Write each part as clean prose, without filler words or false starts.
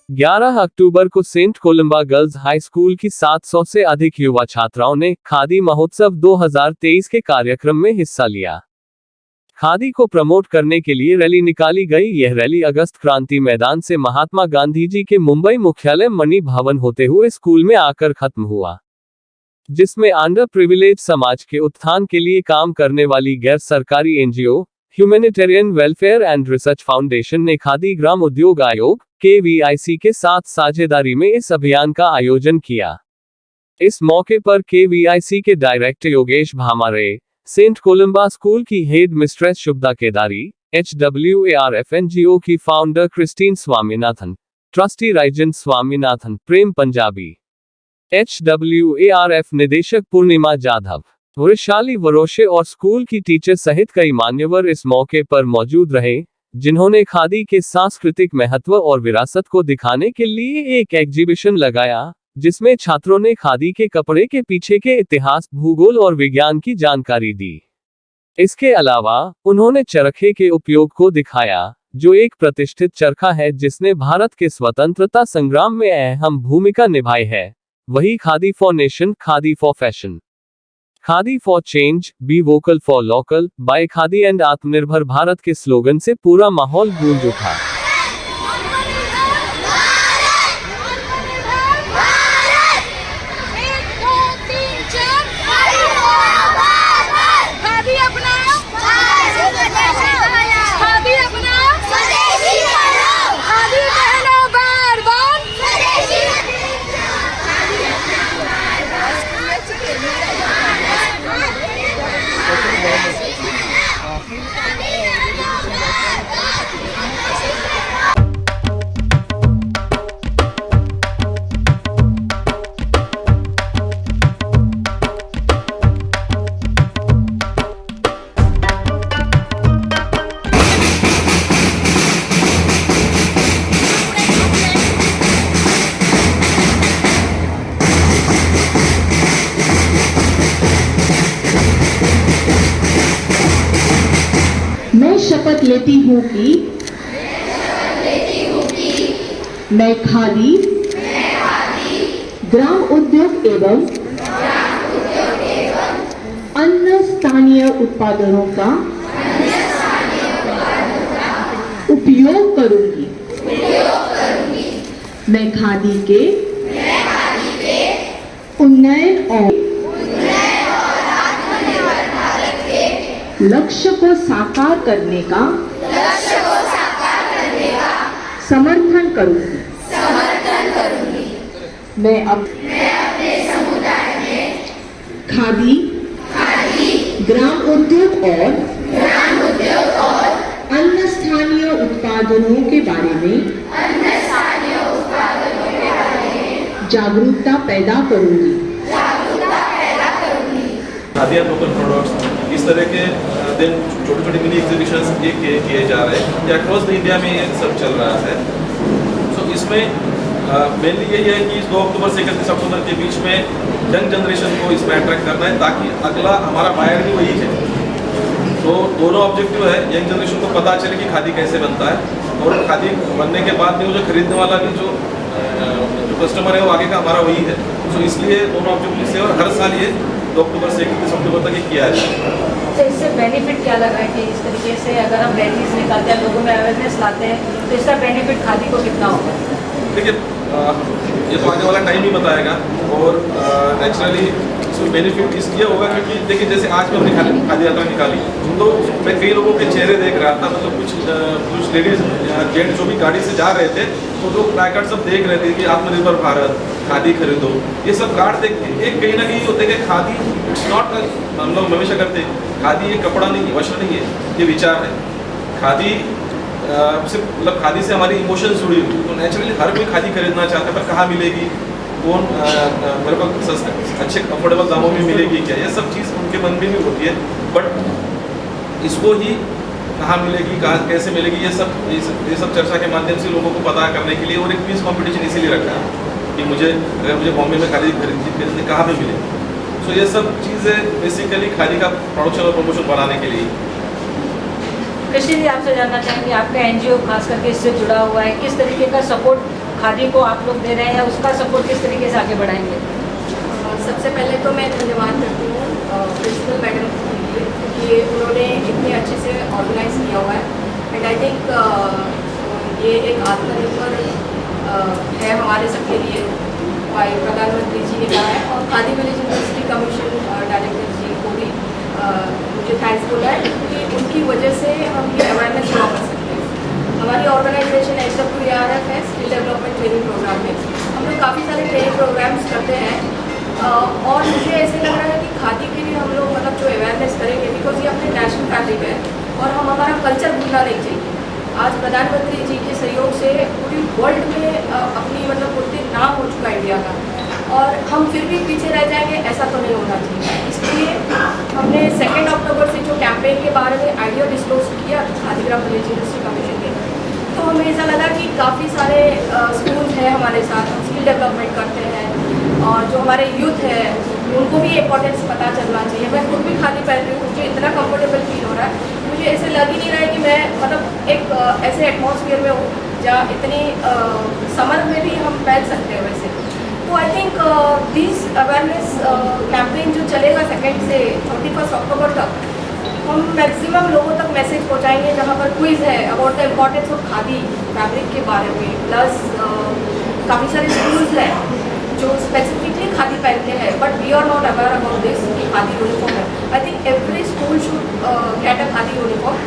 11 अक्टूबर को Saint Columba girls high school की 700 से अधिक युवा छात्राओं ने खादी महोत्सव 2023 के कार्यक्रम में हिस्सा लिया। खादी को प्रमोट करने के लिए रैली निकाली गई। यह रैली अगस्त क्रांति मैदान से महात्मा गांधी जी के मुंबई मुख्यालय मणि भवन होते हुए स्कूल में आकर खत्म हुआ, जिसमें अंडर प्रिविलेज समाज के उत्थान के लिए काम करने वाली गैर सरकारी NGO humanitarian welfare and research foundation ने खादी ग्राम उद्योग आयोग KVIC के साथ साझेदारी में इस अभियान का आयोजन किया। इस मौके पर KVIC के director Yogesh Bhamare, saint Columba school की head mistress Shubhada Kedari, HWARF NGO की founder Christine Swaminathan, trustee Raizen Swaminathan, Prem Punjabi, HWARF निदेशक पूर्णिमा जाधव, वैशाली वरोशे और स्कूल की टीचर सहित कई मान्यवर इस मौके पर मौजूद रहे, जिन्होंने खादी के सांस्कृतिक महत्व और विरासत को दिखाने के लिए एक एग्जीबिशन लगाया, जिसमें छात्रों ने खादी के कपड़े के पीछे के इतिहास, भूगोल और विज्ञान की जानकारी दी। इसके अलावा उन्होंने चरखे के उपयोग को दिखाया, जो एक प्रतिष्ठित चरखा है जिसने भारत के स्वतंत्रता संग्राम में अहम भूमिका निभाई है। वही khadi for nation, khadi for fashion, khadi for change, be vocal for local, buy khadi and Atmanirbhar Bharat के स्लोगन से पूरा माहौल गूंज उठा। मैं शपथ लेती हूँ कि मैं खादी ग्राम उद्योग एवं अन्य स्थानीय उत्पादनों का उपयोग करूंगी। मैं खादी के उन्नयन और लक्ष्य को साकार करने का समर्थन करूंगी। मैं अपने समुदाय में खादी ग्राम उद्योग और अन्य स्थानीय उत्पादनों के बारे में जागरूकता पैदा करूंगी। खादी एंड लोकल प्रोडक्ट्स, इस तरह के दिन छोटे छोटे मिनी एग्जीबिशंस किए जा रहे हैं, या अक्रॉस द इंडिया में ये सब चल रहा है। सो इसमें मेनली यही है कि 2 अक्टूबर से 31 अक्टूबर के बीच में यंग जनरेशन को इसमें अट्रैक्ट करना है, ताकि अगला हमारा बायर भी वही है। तो दोनों ऑब्जेक्टिव है, यंग जनरेशन को पता चले कि खादी कैसे बनता है, और खादी बनने के बाद में वो जो खरीदने वाला भी जो कस्टमर है वो आगे का हमारा वही है। तो इसलिए दोनों ऑब्जेक्टिव से, और हर साल ये 2 अक्टूबर से 31 अक्टूबर तक ये किया जाए। तो इससे बेनिफिट क्या लगा है कि इस तरीके से अगर हम रैलीज निकालते हैं, लोगों में अवेयरनेस लाते हैं, तो इसका बेनिफिट खादी को कितना होगा? देखिए, ये तो आने वाला टाइम ही बताएगा, और नेचुरली इसमें बेनिफिट इसलिए होगा क्योंकि देखिए, जैसे आज मैं अपनी खादी यात्रा निकाली तो मैं कई लोगों के चेहरे देख रहा था, मतलब कुछ लेडीज जेंट्स जो भी गाड़ी से जा रहे थे, तो लोग प्लैकार्ड सब देख रहे थे कि आत्मनिर्भर भारत, खादी खरीदो, ये सब कार्ड देख के एक कहीं ना कहीं होते कि खादी इट्स नॉट, हम लोग हमेशा करते खादी ये कपड़ा नहीं, वस्त्र नहीं है, ये विचार है। खादी सिर्फ मतलब खादी से हमारी इमोशंस जुड़ी हुई, तो नेचुरली हर कोई खादी खरीदना चाहता है, पर कहाँ मिलेगी, कौन मेरे को अच्छे अफोर्डेबल दामों में मिलेगी क्या, ये सब चीज़ उनके मन में भी होती है। बट इसको ही कहाँ मिलेगी, कहाँ कैसे मिलेगी, ये सब चर्चा के माध्यम से लोगों को पता करने के लिए, और एक क्विज कंपटीशन इसीलिए रखा है कि अगर मुझे बॉम्बे में खादी खरीदनी कहाँ पे मिले। सो ये सब चीज़ें बेसिकली खादी का प्रोडक्शन और प्रमोशन बढ़ाने के लिए। कृष्ण जी, आपसे जानना चाहेंगे, आपका एनजीओ खास करके इससे जुड़ा हुआ है, किस तरीके का सपोर्ट खादी को आप लोग दे रहे हैं, उसका सपोर्ट किस तरीके से आगे बढ़ाएंगे? सबसे पहले तो मैं धन्यवाद करती हूँ प्रिंसिपल मैडम के लिए, क्योंकि उन्होंने इतने अच्छे से ऑर्गेनाइज किया हुआ है। एंड आई थिंक ये एक आत्मनिर्भर है हमारे सबके लिए, भाई प्रधानमंत्री जी ने कहा है, और Khadi village industry commission director ji को भी मुझे थैंक्स बोला है, क्योंकि उनकी वजह से हम ये अवेयरनेस ड्रॉ कर सकते हैं। हमारी ऑर्गेनाइजेशन SWARF है, स्किल डेवलपमेंट ट्रेनिंग प्रोग्राम में हम लोग काफ़ी सारे ट्रेनिंग प्रोग्राम्स करते हैं, और मुझे ऐसे लग रहा है कि खादी के लिए हम लोग मतलब जो अवेयरनेस करेंगे, बिकॉज ये अपने नेशनल फैब्रिक है और हम हमारा कल्चर भूलना नहीं चाहिए। आज प्रधानमंत्री जी के सहयोग से पूरी वर्ल्ड में अपनी मतलब बोलते नाम हो चुका है इंडिया का, और हम फिर भी पीछे रह जाएंगे, ऐसा तो नहीं होना चाहिए। इसलिए हमने 2 अक्टूबर से जो कैंपेन के बारे में आइडिया डिस्क्लोज किया खादीग्राम विलेज इंडस्ट्री कमीशन के, तो हमें ऐसा लगा कि काफ़ी सारे स्कूल हैं हमारे साथ, हम स्किल डेवलपमेंट करते हैं, और जो हमारे यूथ है उनको भी इम्पोर्टेंस पता चलना चाहिए। मैं खुद भी खादी पहन रही हूँ, मुझे इतना कंफर्टेबल फील हो रहा है, मुझे ऐसे लग ही नहीं रहा है कि मैं मतलब एक ऐसे एटमॉस्फेयर में हूँ जहाँ इतनी समर में भी हम पहन सकते हैं वैसे। तो I think this awareness campaign जो चलेगा 2 से 31 अक्टूबर तक, हम मैक्सिमम लोगों तक मैसेज पहुँचाएंगे, जहाँ पर क्विज़ है about the importance of khadi fabric के बारे में, प्लस काफ़ी सारे स्कूल्स हैं जो स्पेसिफिकली खादी पहनते हैं, but we are not aware about this कि खादी यूनिफॉर्म है। I think every school should get a khadi uniform,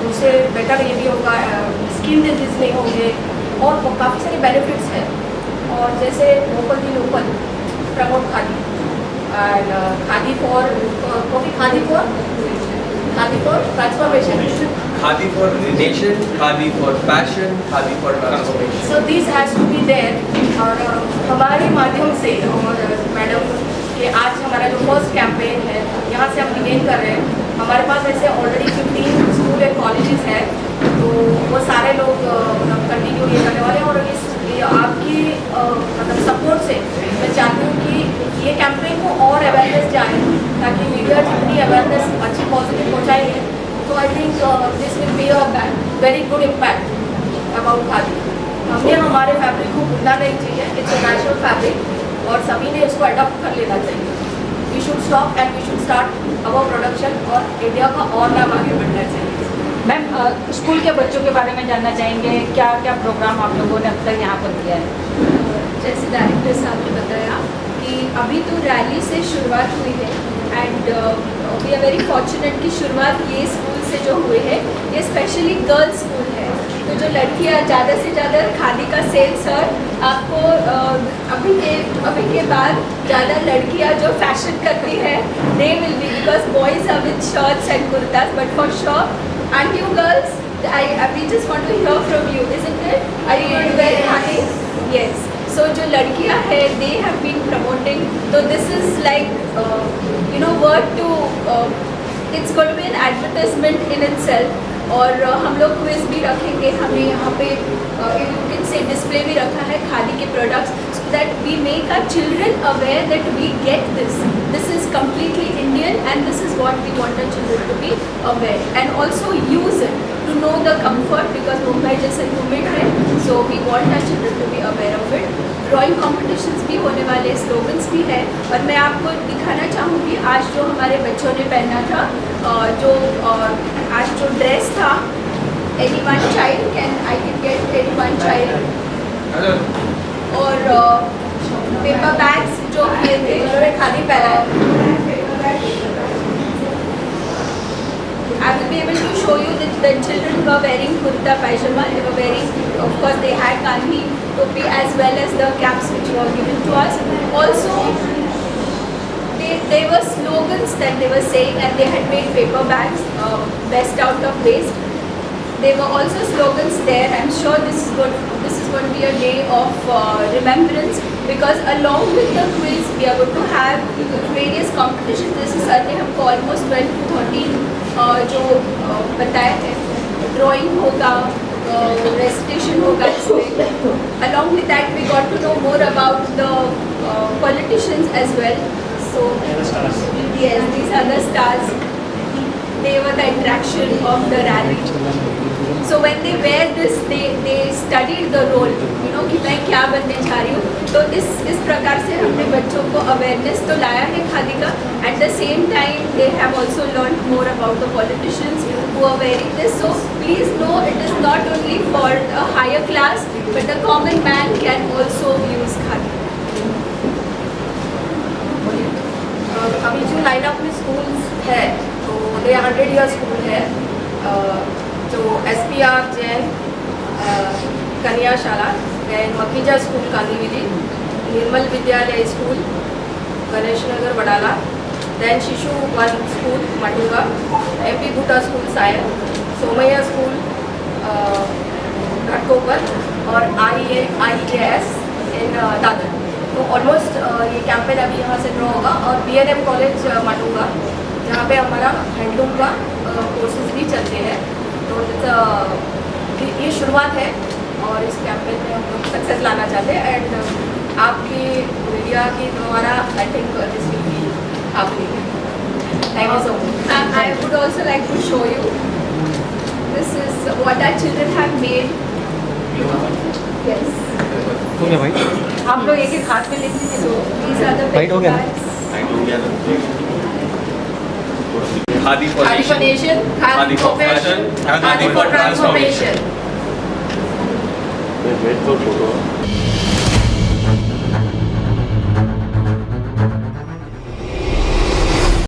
उससे बेटर ये भी होगा, स्किन डिजीज नहीं होंगे, और काफ़ी सारे बेनिफिट्स हैं। और जैसे local the local, promote khadi, and khadi for transformation, Khadi for nation, Khadi for fashion, Khadi for transformation. So this has to be there. और हमारे माध्यम से, और मैडम के आज हमारा जो फर्स्ट कैंपेन है यहाँ से हम बिगेन कर रहे हैं। हमारे पास ऐसे ऑलरेडी 15 स्कूल एंड कॉलेजेस हैं, तो वो सारे लोग मतलब कंटिन्यू ये करने वाले हैं। और ये आपकी मतलब सपोर्ट से मैं चाहती हूँ कि ये कैंपेन को और अवेयरनेस जाए, ताकि मीडिया जितनी अवेयरनेस अच्छी पॉजिटिव पहुँचाएंगे, तो I think this will be a very good impact about khadi. हमें हमारे फैब्रिक को भूलना नहीं चाहिए, इट्स अ नेचुरल फैब्रिक, और सभी ने इसको अडॉप्ट कर लेना चाहिए। We should stop and we should start our production, और इंडिया का और नाम आगे बढ़ना चाहिए। मैम, स्कूल के बच्चों के बारे में जानना चाहेंगे, क्या क्या प्रोग्राम आप लोगों ने अब तक यहाँ पर किया है? जैसे डायरेक्टर साहब ने बताया कि अभी तो रैली से शुरुआत हुई है, and we are very fortunate कि शुरुआत ये स्कूल से जो हुई है, ये स्पेशली गर्ल्स स्कूल है। तो जो लड़कियाँ ज़्यादा से ज़्यादा खादी का सेल्स, और आपको अभी के बाद ज़्यादा लड़कियाँ जो फैशन करती है, they will be, because boys are with shirts and kurtas, but for sure, and you girls, we just want to hear from you, isn't it? Are you going to wear khadi? Yes. So जो लड़कियाँ हैं, they have been promoting. So this is like word to it's going to be an advertisement in itself. और हम लोग quiz भी रखेंगे, हमने यहाँ पे you can say डिस्प्ले भी रखा है खादी के products, so that we make our children aware that we get this. This is completely Indian, and this is what we want our children to be aware, and also use it to know the comfort, because Mumbai जैसा humid है, so we want our children to be aware of it. Drawing competitions भी होने वाले, slogans भी है, और मैं आपको दिखाना चाहूँगी आज जो हमारे बच्चों ने पहना था, आज जो ड्रेस था, any one child I can get any one child, और पेपर बैग्स जो किए थे, उन्होंने खादी पहना है। I will be able to show you that the children were wearing kurta pajama, they were wearing, of course they had kanhi topi as well as the caps which were given to us. Also, they were slogans that they were saying, and they had made paper bags, best out of waste. There were also slogans there. I'm sure this is going to be a day of remembrance, because along with the quiz we are going to have various competitions. जैसे sir ने हमको almost 12 to 13 जो बताया है, drawing होगा, recitation होगा इसमें। Along with that we got to know more about the politicians as well. So yes, these are the stars. They were the attraction of the rally. So when they wear this, they studied the role, you know, कि मैं क्या बनने जा रही हूँ. तो इस प्रकार से हमने बच्चों को अवेयरनेस तो लाया है खादी का. At the same time, they have also learned more about the politicians who are wearing this. So please know, it is not only for a higher class, but the common man can also use khadi. अभी जो lineup में schools है तो ये 100 year school है, जो SPR Jain Kanyashala, then Makhija school Kandivali, Nirmal Vidyalaya school Ganesh Nagar Wadala, then Shishu Van school Matunga, MP Bhuta school सायर, Somaiya school Ghatkopar और IAS इन दादर. तो ऑलमोस्ट ये कैंपेन अभी यहाँ से ड्रॉ होगा. और BNM कॉलेज मटुंगा जहाँ पे हमारा हैंडलूम का कोर्सेज भी चलते हैं. तो ये शुरुआत है और इस कैंपेन में हम लोग सक्सेस लाना चाहते हैं. एंड आपकी मीडिया के द्वारा I think this will be happening. Thank you so much. I would also like to show you. This is what our children have made. Yes. हो गया भाई. आप लोग एक एक हाथ में लेते थे. So these are the Right, हो गया ना? bags. Khadi for Khadi for nation. nation, Khadi for fashion, Khadi for transformation. wait for photo.